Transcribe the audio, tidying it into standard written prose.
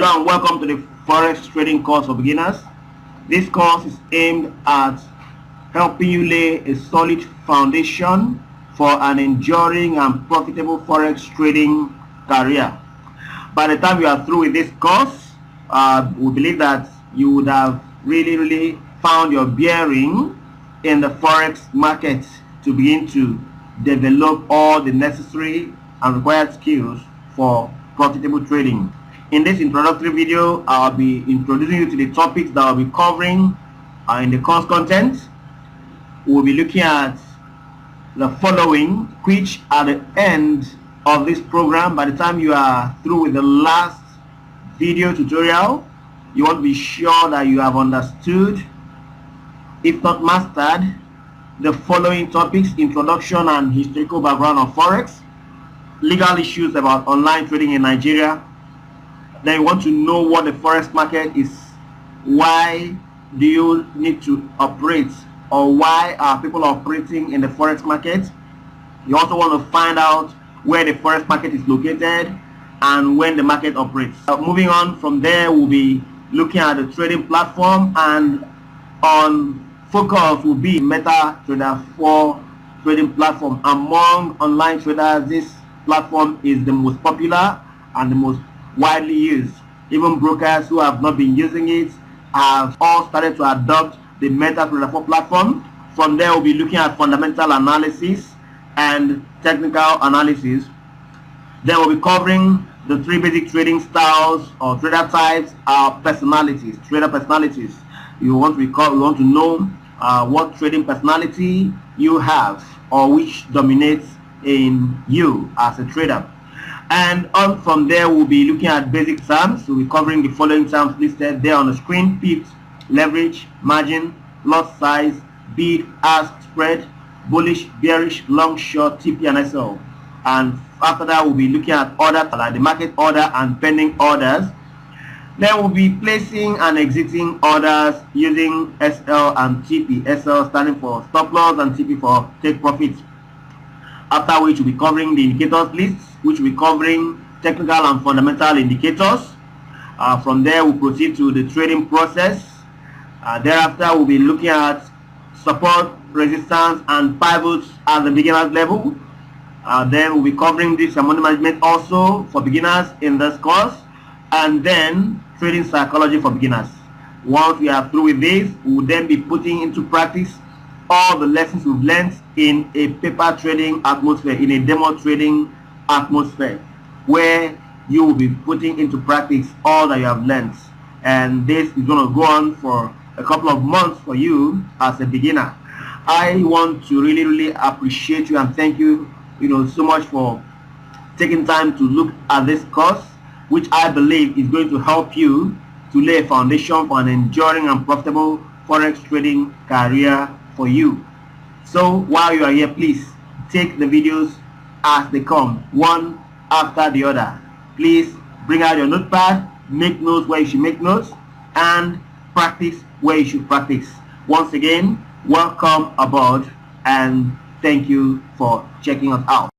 Hello and welcome to the Forex Trading Course for beginners. This course is aimed at helping you lay a solid foundation for an enduring and profitable Forex trading career. By the time you are through with this course, we believe that you would have really found your bearing in the Forex market to begin to develop all the necessary and required skills for profitable trading. In this introductory video, I'll be introducing you to the topics that I'll be covering in the course content. We'll be looking at the following, which at the end of this program, by the time you are through with the last video tutorial, you want to be sure that you have understood, if not mastered, the following topics: introduction and historical background of Forex, legal issues about online trading in Nigeria. Then you want to know what the Forex market is. Why do you need to operate, or why are people operating in the Forex market? You also want to find out where the Forex market is located and when the market operates. Moving on from there, we'll be looking at the trading platform, and on focus will be MetaTrader 4 trading platform. Among online traders, this platform is the most popular and the most widely used. Even brokers who have not been using it have all started to adopt the MetaTrader 4 platform. From there, we'll be looking at fundamental analysis and technical analysis. Then we'll be covering the three basic trading styles or trader types, trader personalities. You want to know what trading personality you have, or which dominates in you as a trader. And on from there, we'll be looking at basic terms. We'll be covering the following terms listed there on the screen: pips, leverage, margin, lot size, bid, ask, spread, bullish, bearish, long, short, TP, and SL. And after that, we'll be looking at orders like the market order and pending orders. Then we'll be placing and exiting orders using SL and TP. SL standing for stop loss and TP for take profit. After which we'll be covering the indicators lists, which will be covering technical and fundamental indicators. From there, we'll proceed to the trading process. Thereafter, we'll be looking at support, resistance, and pivots at the beginner's level. Then we'll be covering this money management also for beginners in this course, and then trading psychology for beginners. Once we are through with this, we will then be putting into practice all the lessons we've learned in a paper trading atmosphere, in a demo trading atmosphere, where you will be putting into practice all that you have learned. And this is going to go on for a couple of months for you as a beginner. I want to really appreciate you and thank you, so much for taking time to look at this course, which I believe is going to help you to lay a foundation for an enduring and profitable Forex trading career for you. So while you are here, please take the videos as they come, one after the other. Please bring out your notepad, make notes where you should make notes, and practice where you should practice. Once again, welcome aboard, and thank you for checking us out.